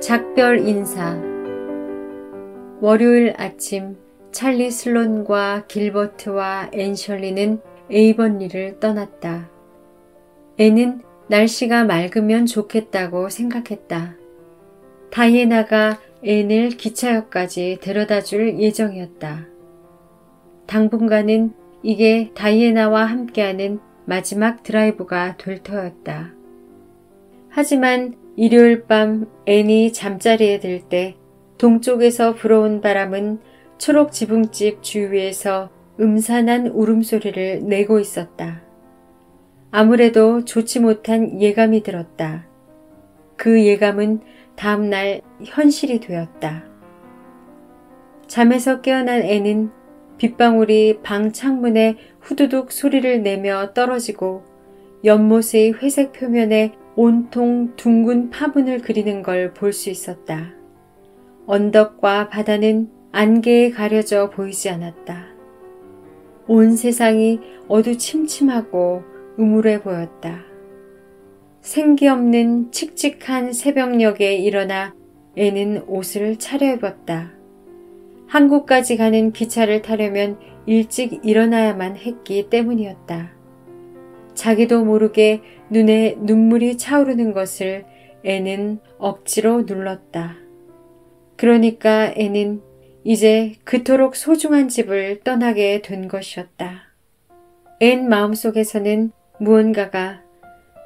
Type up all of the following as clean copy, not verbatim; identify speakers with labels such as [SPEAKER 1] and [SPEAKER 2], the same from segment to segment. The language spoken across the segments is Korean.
[SPEAKER 1] 작별 인사. 월요일 아침 찰리 슬론과 길버트와 앤셜리는 에이번리를 떠났다. 앤은 날씨가 맑으면 좋겠다고 생각했다. 다이애나가 앤을 기차역까지 데려다줄 예정이었다. 당분간은 이게 다이애나와 함께하는 마지막 드라이브가 될 터였다. 하지만 일요일 밤 앤이 잠자리에 들 때 동쪽에서 불어온 바람은 초록 지붕집 주위에서 음산한 울음소리를 내고 있었다. 아무래도 좋지 못한 예감이 들었다. 그 예감은 다음날 현실이 되었다. 잠에서 깨어난 앤은 빗방울이 방 창문에 후두둑 소리를 내며 떨어지고 연못의 회색 표면에 온통 둥근 파문을 그리는 걸 볼 수 있었다. 언덕과 바다는 안개에 가려져 보이지 않았다. 온 세상이 어두침침하고 음울해 보였다. 생기 없는 칙칙한 새벽녘에 일어나 앤은 옷을 차려입었다. 한국까지 가는 기차를 타려면 일찍 일어나야만 했기 때문이었다. 자기도 모르게 눈에 눈물이 차오르는 것을 앤은 억지로 눌렀다. 그러니까 앤은 이제 그토록 소중한 집을 떠나게 된 것이었다. 앤 마음속에서는 무언가가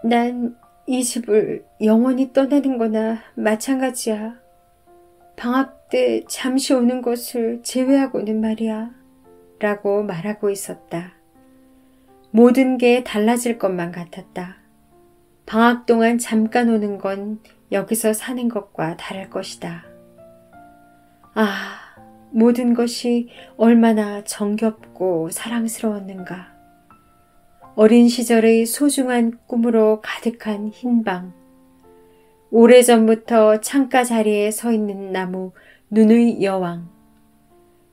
[SPEAKER 1] 난 이 집을 영원히 떠나는 거나 마찬가지야. 방학 때 잠시 오는 것을 제외하고는 말이야. 라고 말하고 있었다. 모든 게 달라질 것만 같았다. 방학 동안 잠깐 오는 건 여기서 사는 것과 다를 것이다. 아, 모든 것이 얼마나 정겹고 사랑스러웠는가. 어린 시절의 소중한 꿈으로 가득한 흰방. 오래전부터 창가 자리에 서 있는 나무, 눈의 여왕.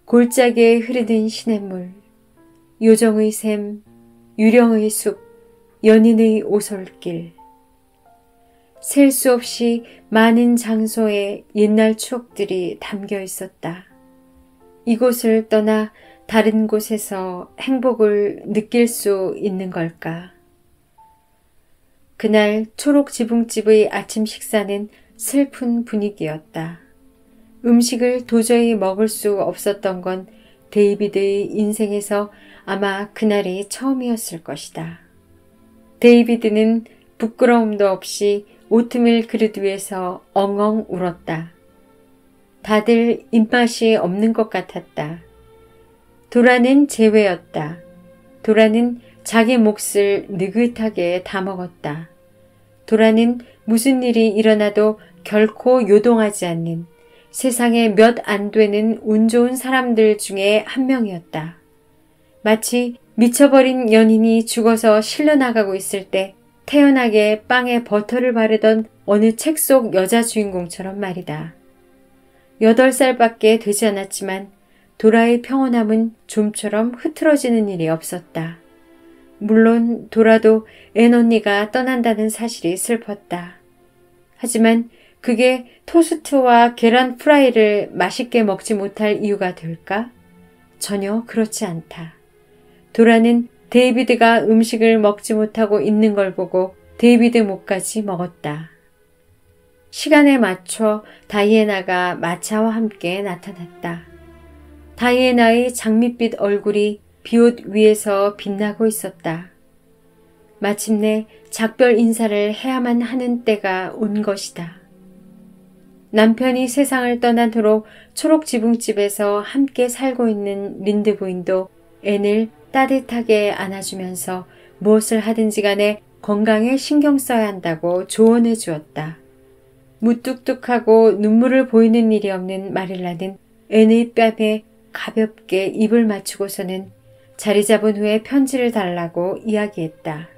[SPEAKER 1] 골짜기에 흐르는 시냇물. 요정의 샘, 유령의 숲, 연인의 오솔길. 셀 수 없이 많은 장소에 옛날 추억들이 담겨 있었다. 이곳을 떠나 다른 곳에서 행복을 느낄 수 있는 걸까? 그날 초록 지붕집의 아침 식사는 슬픈 분위기였다. 음식을 도저히 먹을 수 없었던 건 데이비드의 인생에서 아마 그날이 처음이었을 것이다. 데이비드는 부끄러움도 없이 오트밀 그릇 위에서 엉엉 울었다. 다들 입맛이 없는 것 같았다. 도라는 제외였다. 도라는 자기 몫을 느긋하게 다 먹었다. 도라는 무슨 일이 일어나도 결코 요동하지 않는 세상에 몇 안 되는 운 좋은 사람들 중에 한 명이었다. 마치 미쳐버린 연인이 죽어서 실려나가고 있을 때 태연하게 빵에 버터를 바르던 어느 책 속 여자 주인공처럼 말이다. 8살밖에 되지 않았지만 도라의 평온함은 좀처럼 흐트러지는 일이 없었다. 물론 도라도 앤 언니가 떠난다는 사실이 슬펐다. 하지만 그게 토스트와 계란 프라이를 맛있게 먹지 못할 이유가 될까? 전혀 그렇지 않다. 도라는 데이비드가 음식을 먹지 못하고 있는 걸 보고 데이비드 목까지 먹었다. 시간에 맞춰 다이애나가 마차와 함께 나타났다. 다이애나의 장밋빛 얼굴이 비옷 위에서 빛나고 있었다. 마침내 작별 인사를 해야만 하는 때가 온 것이다. 남편이 세상을 떠난 후로 초록 지붕집에서 함께 살고 있는 린드 부인도 앤을 따뜻하게 안아주면서 무엇을 하든지 간에 건강에 신경 써야 한다고 조언해 주었다. 무뚝뚝하고 눈물을 보이는 일이 없는 마릴라는 앤의 뺨에 가볍게 입을 맞추고서는 자리 잡은 후에 편지를 달라고 이야기했다.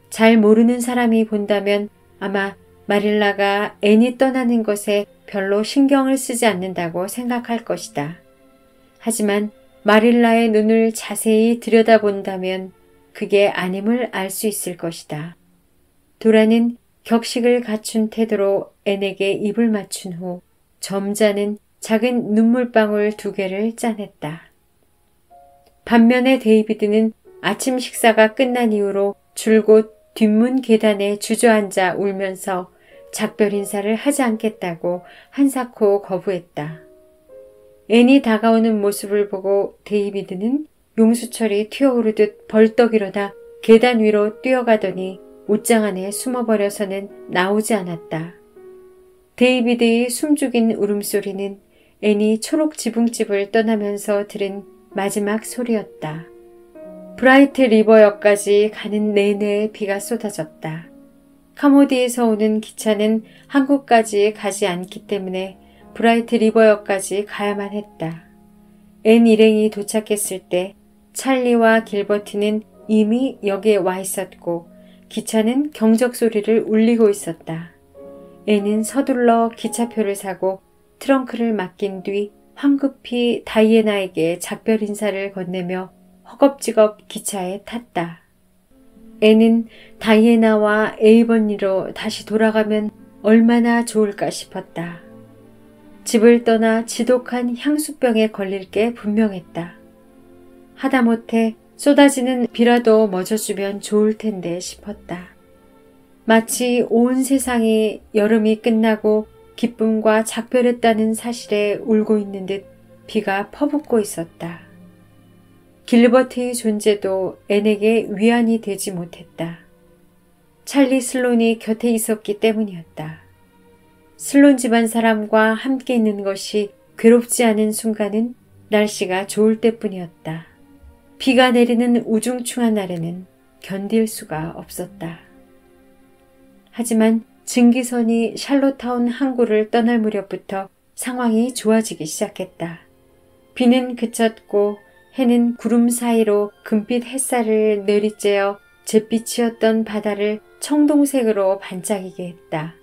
[SPEAKER 1] 잘 모르는 사람이 본다면 아마 마릴라가 앤이 떠나는 것에 별로 신경을 쓰지 않는다고 생각할 것이다. 하지만 마릴라의 눈을 자세히 들여다본다면 그게 아님을 알 수 있을 것이다. 도라는 격식을 갖춘 태도로 앤에게 입을 맞춘 후 점잖은 작은 눈물방울 2개를 짜냈다. 반면에 데이비드는 아침 식사가 끝난 이후로 줄곧 뒷문 계단에 주저앉아 울면서 작별 인사를 하지 않겠다고 한사코 거부했다. 앤이 다가오는 모습을 보고 데이비드는 용수철이 튀어오르듯 벌떡 일어나 계단 위로 뛰어가더니 옷장 안에 숨어버려서는 나오지 않았다. 데이비드의 숨죽인 울음소리는 앤이 초록 지붕집을 떠나면서 들은 마지막 소리였다. 브라이트 리버역까지 가는 내내 비가 쏟아졌다. 카모디에서 오는 기차는 한국까지 가지 않기 때문에 브라이트 리버역까지 가야만 했다. 앤 일행이 도착했을 때 찰리와 길버트는 이미 역에 와 있었고 기차는 경적 소리를 울리고 있었다. 앤은 서둘러 기차표를 사고 트렁크를 맡긴 뒤 황급히 다이애나에게 작별 인사를 건네며 허겁지겁 기차에 탔다. 앤은 다이애나와 에이번리로 다시 돌아가면 얼마나 좋을까 싶었다. 집을 떠나 지독한 향수병에 걸릴 게 분명했다. 하다못해 쏟아지는 비라도 멎어주면 좋을 텐데 싶었다. 마치 온 세상이 여름이 끝나고 기쁨과 작별했다는 사실에 울고 있는 듯 비가 퍼붓고 있었다. 길버트의 존재도 앤에게 위안이 되지 못했다. 찰리 슬론이 곁에 있었기 때문이었다. 슬론 집안 사람과 함께 있는 것이 괴롭지 않은 순간은 날씨가 좋을 때뿐이었다. 비가 내리는 우중충한 날에는 견딜 수가 없었다. 하지만 증기선이 샬롯타운 항구를 떠날 무렵부터 상황이 좋아지기 시작했다. 비는 그쳤고 해는 구름 사이로 금빛 햇살을 내리쬐어 잿빛이었던 바다를 청동색으로 반짝이게 했다.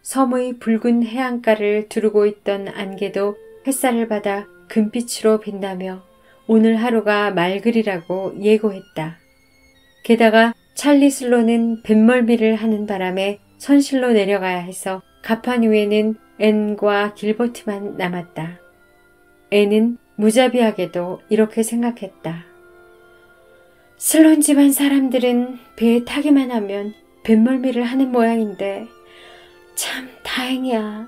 [SPEAKER 1] 섬의 붉은 해안가를 두르고 있던 안개도 햇살을 받아 금빛으로 빛나며 오늘 하루가 맑으리라고 예고했다. 게다가 찰리 슬로는 뱃멀미를 하는 바람에 선실로 내려가야 해서 갑판 위에는 앤과 길버트만 남았다. 앤은 무자비하게도 이렇게 생각했다. 슬론 집안 사람들은 배에 타기만 하면 뱃멀미를 하는 모양인데 참 다행이야.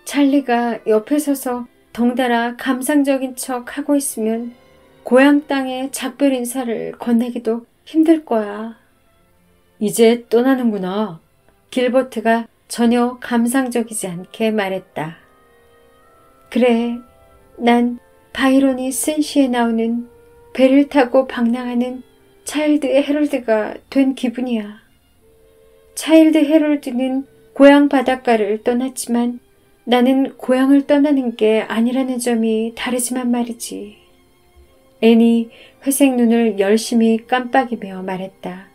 [SPEAKER 1] 찰리가 옆에 서서 덩달아 감상적인 척 하고 있으면 고향 땅에 작별 인사를 건네기도 힘들 거야. 이제 떠나는구나. 길버트가 전혀 감상적이지 않게 말했다. 그래, 난 바이런이 쓴 시에 나오는 배를 타고 방랑하는 차일드 헤럴드가 된 기분이야. 차일드 헤럴드는 고향 바닷가를 떠났지만 나는 고향을 떠나는 게 아니라는 점이 다르지만 말이지. 앤이 회색 눈을 열심히 깜빡이며 말했다.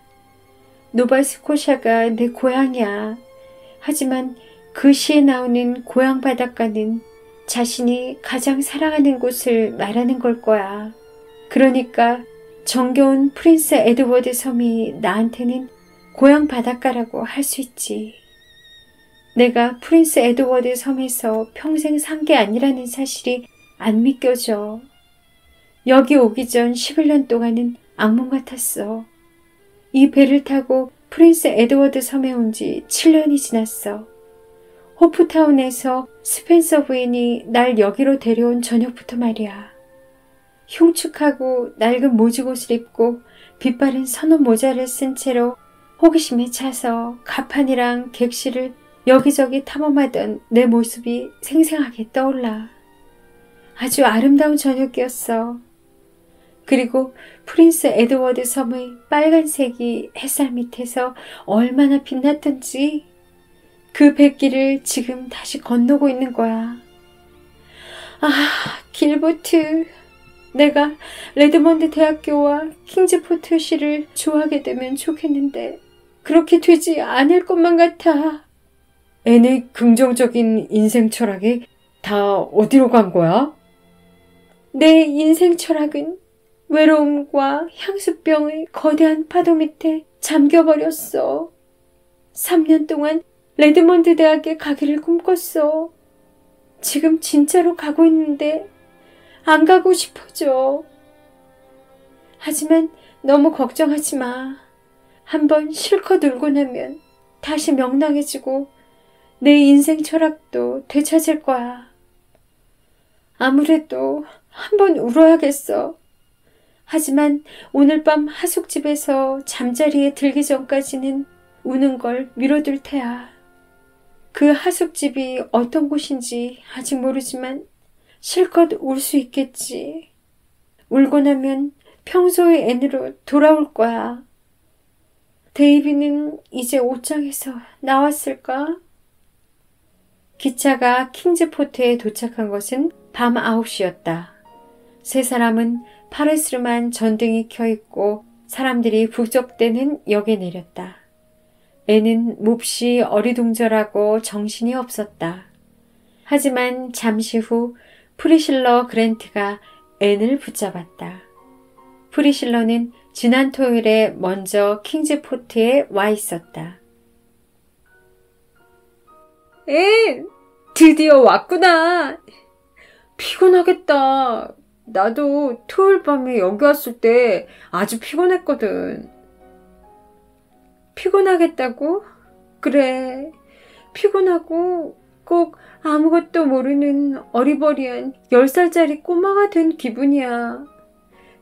[SPEAKER 1] 노바스코샤가 내 고향이야. 하지만 그 시에 나오는 고향 바닷가는 자신이 가장 사랑하는 곳을 말하는 걸 거야. 그러니까 정겨운 프린스 에드워드 섬이 나한테는 고향 바닷가라고 할 수 있지. 내가 프린스 에드워드 섬에서 평생 산 게 아니라는 사실이 안 믿겨져. 여기 오기 전 11년 동안은 악몽 같았어. 이 배를 타고 프린스 에드워드 섬에 온 지 7년이 지났어. 호프타운에서 스펜서 부인이 날 여기로 데려온 저녁부터 말이야. 흉측하고 낡은 모직옷을 입고 빛바랜 선원 모자를 쓴 채로 호기심에 차서 가판이랑 객실을 여기저기 탐험하던 내 모습이 생생하게 떠올라. 아주 아름다운 저녁이었어. 그리고 프린스 에드워드 섬의 빨간색이 햇살 밑에서 얼마나 빛났던지 그 뱃길을 지금 다시 건너고 있는 거야. 아, 길버트. 내가 레드먼드 대학교와 킹즈포트시를 좋아하게 되면 좋겠는데 그렇게 되지 않을 것만 같아. 앤의 긍정적인 인생 철학이 다 어디로 간 거야? 내 인생 철학은 외로움과 향수병의 거대한 파도 밑에 잠겨버렸어. 3년 동안 레드먼드 대학에 가기를 꿈꿨어. 지금 진짜로 가고 있는데 안 가고 싶어져. 하지만 너무 걱정하지 마. 한번 실컷 울고 나면 다시 명랑해지고 내 인생 철학도 되찾을 거야. 아무래도 한번 울어야겠어. 하지만 오늘 밤 하숙집에서 잠자리에 들기 전까지는 우는 걸 미뤄둘 테야. 그 하숙집이 어떤 곳인지 아직 모르지만 실컷 울 수 있겠지. 울고 나면 평소의 앤으로 돌아올 거야. 데이비는 이제 옷장에서 나왔을까? 기차가 킹즈포트에 도착한 것은 밤 9시였다. 세 사람은 파르스름한 전등이 켜있고 사람들이 북적대는 역에 내렸다. 앤은 몹시 어리둥절하고 정신이 없었다. 하지만 잠시 후 프리실러 그랜트가 앤을 붙잡았다. 프리실러는 지난 토요일에 먼저 킹즈포트에 와 있었다. 앤! 드디어 왔구나. 피곤하겠다. 나도 토요일 밤에 여기 왔을 때 아주 피곤했거든. 피곤하겠다고? 그래. 피곤하고 꼭 아무것도 모르는 어리버리한 10살짜리 꼬마가 된 기분이야.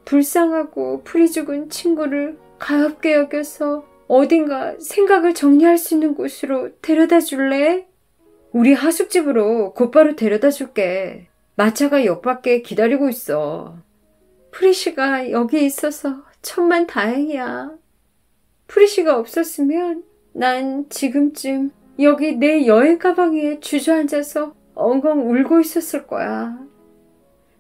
[SPEAKER 1] 불쌍하고 풀이 죽은 친구를 가엾게 여겨서 어딘가 생각을 정리할 수 있는 곳으로 데려다 줄래? 우리 하숙집으로 곧바로 데려다 줄게. 마차가 역 밖에 기다리고 있어. 프리시가 여기 있어서 천만 다행이야. 프리시가 없었으면 난 지금쯤 여기 내 여행 가방 위에 주저앉아서 엉엉 울고 있었을 거야.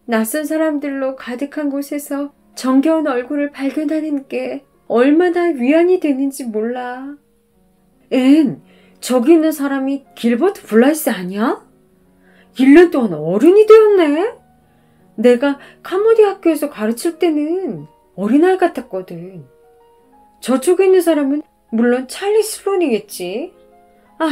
[SPEAKER 1] 낯선 사람들로 가득한 곳에서 정겨운 얼굴을 발견하는 게 얼마나 위안이 되는지 몰라. 앤, 저기 있는 사람이 길버트 블라이스 아니야? 1년 동안 어른이 되었네? 내가 카모디 학교에서 가르칠 때는 어린아이 같았거든. 저쪽에 있는 사람은 물론 찰리 스론이겠지. 아,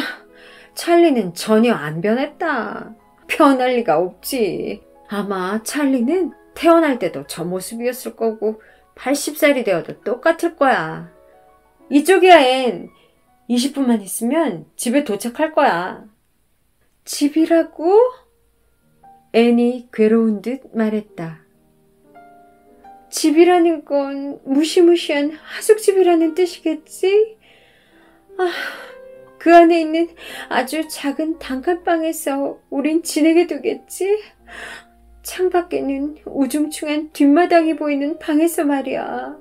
[SPEAKER 1] 찰리는 전혀 안 변했다. 변할 리가 없지. 아마 찰리는 태어날 때도 저 모습이었을 거고 80살이 되어도 똑같을 거야. 이쪽이야, 앤. 20분만 있으면 집에 도착할 거야. 집이라고? 앤이 괴로운 듯 말했다. 집이라는 건 무시무시한 하숙집이라는 뜻이겠지? 아, 그 안에 있는 아주 작은 단칸방에서 우린 지내게 되겠지? 창밖에는 우중충한 뒷마당이 보이는 방에서 말이야.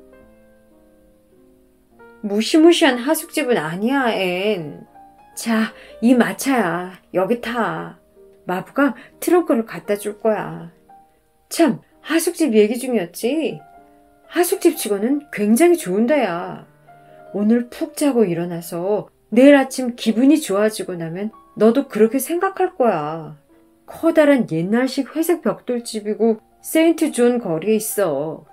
[SPEAKER 1] 무시무시한 하숙집은 아니야, 앤. 자, 이 마차야. 여기 타. 마부가 트렁크를 갖다 줄 거야. 참, 하숙집 얘기 중이었지? 하숙집 치고는 굉장히 좋은 데야. 오늘 푹 자고 일어나서 내일 아침 기분이 좋아지고 나면 너도 그렇게 생각할 거야. 커다란 옛날식 회색 벽돌집이고 세인트 존 거리에 있어.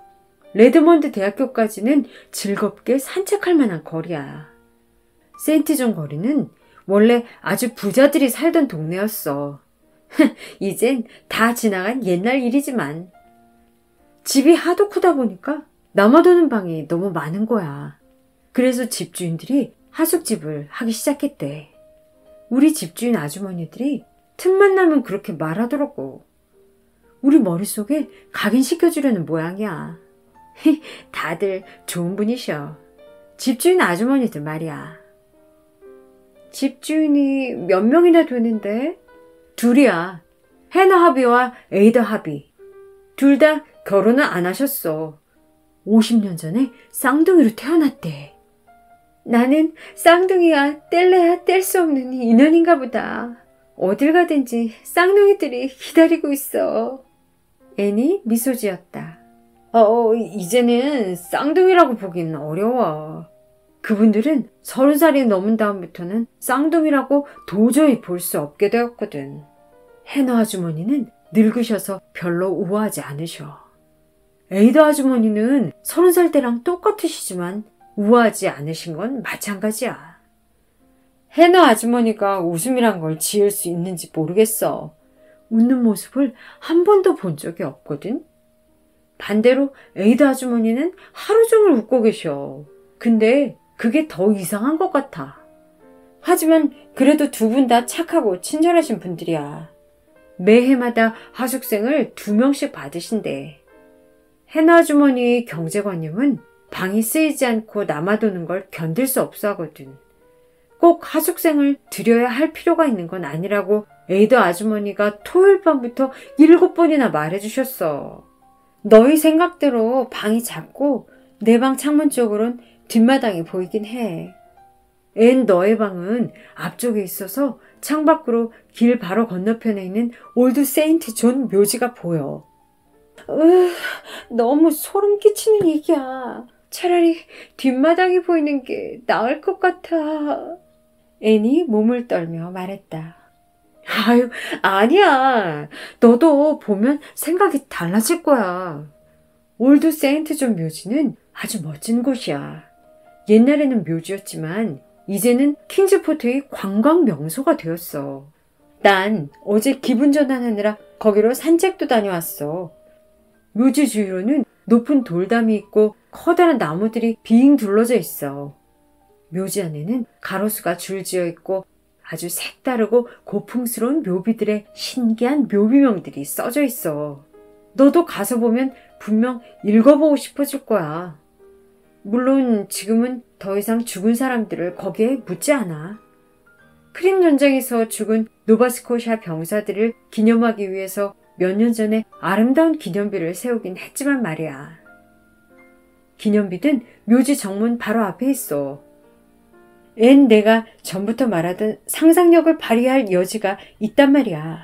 [SPEAKER 1] 레드먼드 대학교까지는 즐겁게 산책할 만한 거리야. 세인트 존 거리는 원래 아주 부자들이 살던 동네였어. 이젠 다 지나간 옛날 일이지만. 집이 하도 크다 보니까 남아도는 방이 너무 많은 거야. 그래서 집주인들이 하숙집을 하기 시작했대. 우리 집주인 아주머니들이 틈만 나면 그렇게 말하더라고. 우리 머릿속에 각인시켜주려는 모양이야. 다들 좋은 분이셔. 집주인 아주머니들 말이야. 집주인이 몇 명이나 되는데? 둘이야. 해너 하비와 에이더 하비. 둘 다 결혼을 안 하셨어. 50년 전에 쌍둥이로 태어났대. 나는 쌍둥이야 뗄래야 뗄 수 없는 인연인가 보다. 어딜 가든지 쌍둥이들이 기다리고 있어. 앤이 미소 지었다. 이제는 쌍둥이라고 보기는 어려워. 그분들은 30살이 넘은 다음부터는 쌍둥이라고 도저히 볼 수 없게 되었거든. 해너 아주머니는 늙으셔서 별로 우아하지 않으셔. 에이더 아주머니는 30살 때랑 똑같으시지만 우아하지 않으신 건 마찬가지야. 해너 아주머니가 웃음이란 걸 지을 수 있는지 모르겠어. 웃는 모습을 한 번도 본 적이 없거든. 반대로 에이드 아주머니는 하루 종일 웃고 계셔. 근데 그게 더 이상한 것 같아. 하지만 그래도 두 분 다 착하고 친절하신 분들이야. 매해마다 하숙생을 2명씩 받으신대. 해너 아주머니 경제관념은 방이 쓰이지 않고 남아도는 걸 견딜 수 없어 하거든. 꼭 하숙생을 들여야 할 필요가 있는 건 아니라고 에이드 아주머니가 토요일 밤부터 7번이나 말해주셨어. 너희 생각대로 방이 작고 내 방 창문 쪽으론 뒷마당이 보이긴 해. 너의 방은 앞쪽에 있어서 창밖으로 길 바로 건너편에 있는 올드 세인트 존 묘지가 보여. 너무 소름 끼치는 얘기야. 차라리 뒷마당이 보이는 게 나을 것 같아. 앤이 몸을 떨며 말했다. 아유, 아니야. 너도 보면 생각이 달라질 거야. 올드 세인트 존 묘지는 아주 멋진 곳이야. 옛날에는 묘지였지만 이제는 킹즈포트의 관광 명소가 되었어. 난 어제 기분 전환하느라 거기로 산책도 다녀왔어. 묘지 주위로는 높은 돌담이 있고 커다란 나무들이 빙 둘러져 있어. 묘지 안에는 가로수가 줄지어 있고 아주 색다르고 고풍스러운 묘비들의 신기한 묘비명들이 써져 있어. 너도 가서 보면 분명 읽어보고 싶어질 거야. 물론 지금은 더 이상 죽은 사람들을 거기에 묻지 않아. 크림 전쟁에서 죽은 노바스코샤 병사들을 기념하기 위해서 몇 년 전에 아름다운 기념비를 세우긴 했지만 말이야. 기념비는 묘지 정문 바로 앞에 있어. 내가 전부터 말하던 상상력을 발휘할 여지가 있단 말이야.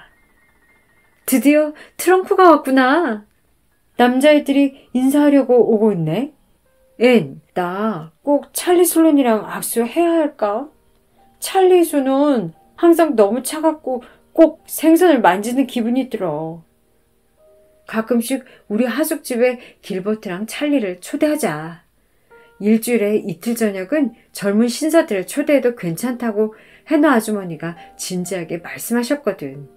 [SPEAKER 1] 드디어 트렁크가 왔구나. 남자애들이 인사하려고 오고 있네. 나 꼭 찰리 솔론이랑 악수해야 할까? 찰리 손은 항상 너무 차갑고 꼭 생선을 만지는 기분이 들어. 가끔씩 우리 하숙집에 길버트랑 찰리를 초대하자. 일주일에 이틀 저녁은 젊은 신사들을 초대해도 괜찮다고 해너 아주머니가 진지하게 말씀하셨거든.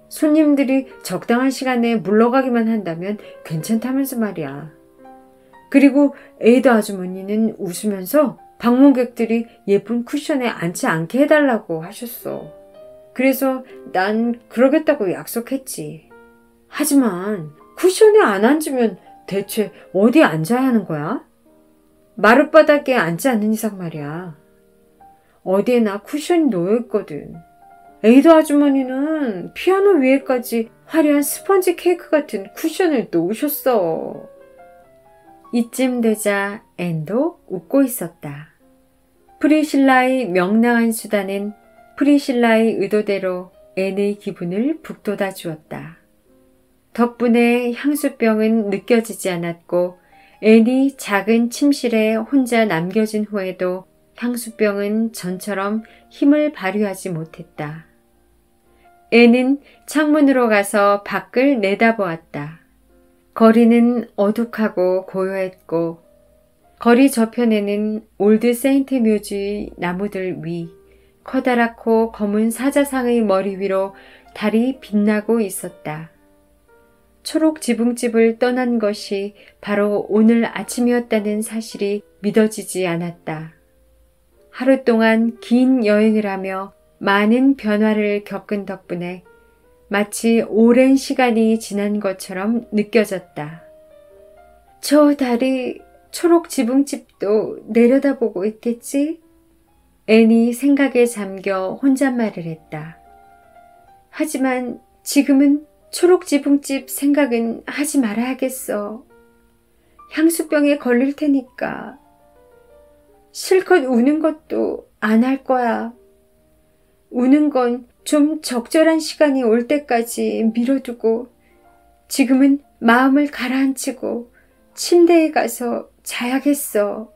[SPEAKER 1] 손님들이 적당한 시간에 물러가기만 한다면 괜찮다면서 말이야. 그리고 에이드 아주머니는 웃으면서 방문객들이 예쁜 쿠션에 앉지 않게 해달라고 하셨어. 그래서 난 그러겠다고 약속했지. 하지만 쿠션에 안 앉으면 대체 어디 앉아야 하는 거야? 마룻바닥에 앉지 않는 이상 말이야. 어디에나 쿠션이 놓여있거든. 에이드 아주머니는 피아노 위에까지 화려한 스펀지 케이크 같은 쿠션을 놓으셨어. 이쯤 되자 앤도 웃고 있었다. 프리실라의 명랑한 수다는 프리실라의 의도대로 앤의 기분을 북돋아 주었다. 덕분에 향수병은 느껴지지 않았고 앤이 작은 침실에 혼자 남겨진 후에도 향수병은 전처럼 힘을 발휘하지 못했다. 앤은 창문으로 가서 밖을 내다보았다. 거리는 어둑하고 고요했고 거리 저편에는 올드 세인트 묘지의 나무들 위 커다랗고 검은 사자상의 머리 위로 달이 빛나고 있었다. 초록 지붕집을 떠난 것이 바로 오늘 아침이었다는 사실이 믿어지지 않았다. 하루 동안 긴 여행을 하며 많은 변화를 겪은 덕분에 마치 오랜 시간이 지난 것처럼 느껴졌다. 저 달이 초록 지붕집도 내려다보고 있겠지? 앤이 생각에 잠겨 혼잣말을 했다. 하지만 지금은 초록 지붕집 생각은 하지 말아야겠어. 향수병에 걸릴 테니까. 실컷 우는 것도 안 할 거야. 우는 건 좀 적절한 시간이 올 때까지 미뤄두고 지금은 마음을 가라앉히고 침대에 가서 자야겠어.